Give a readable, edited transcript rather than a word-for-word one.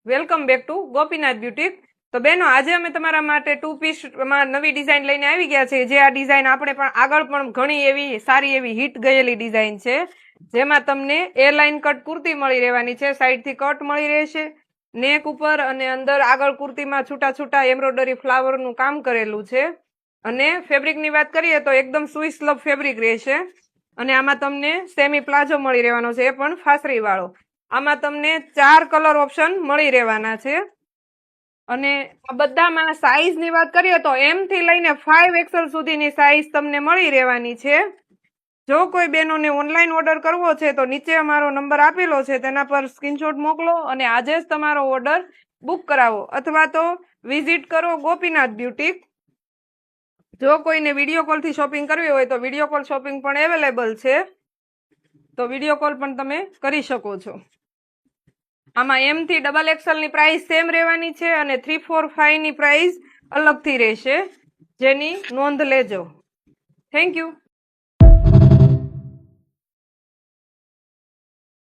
Welcome back to Gopinath boutique. તો બેનો, આજે અમે તમારા માટે 2 પીસમાં નવી ડિઝાઇન લઈને આવી ગયા છે. જે આ ડિઝાઇન આપણે પણ આગળ પણ ઘણી એવી સારી એવી હિટ ગયેલી ડિઝાઇન છે, જેમાં તમને એ લાઇન કટ કુર્તી મળી રહેવાની છે. સાઈડથી કટ મળી રહેશે, નેક ઉપર અને અંદર આગળ કુર્તીમાં છૂટા છૂટા એમ્બ્રોઇડરી ફ્લાવરનું કામ કરેલું છે. અને ફેબ્રિકની વાત કરીએ તો એકદમ સુઈ સ્લબ ફેબ્રિક રહેશે. અને આમાં તમને સેમી પ્લાઝો મળી રહેવાનો છે, એ પણ ફાસરી વાળો. આમાં તમને 4 કલર ઓપ્શન મળી રહેવાના છે. અને આ બધામાં સાઈઝની વાત કરીએ તો M થી લઈને 5XL સુધીની સાઈઝ તમને મળી રહેવાની છે. જો કોઈ બહેનોને ઓનલાઈન ઓર્ડર કરવો છે તો નીચે અમારો નંબર આપેલો છે, તેના પર સ્ક્રીનશોટ મોકલો અને આજે જ તમારો ઓર્ડર બુક કરાવો, અથવા તો વિઝિટ કરો ગોપીનાથ બ્યુટીક. જો કોઈને વિડીયો કોલથી શોપિંગ કરવી હોય તો વિડીયો કોલ શોપિંગ પણ અવેલેબલ છે, તો વિડીયો કોલ પણ તમે કરી શકો છો. આમાં M થી XXL ની પ્રાઇસ સેમ રહેવાની છે અને 3, 4, 5 ની પ્રાઇસ અલગથી રહેશે, જેની નોંધ લેજો. Thank you.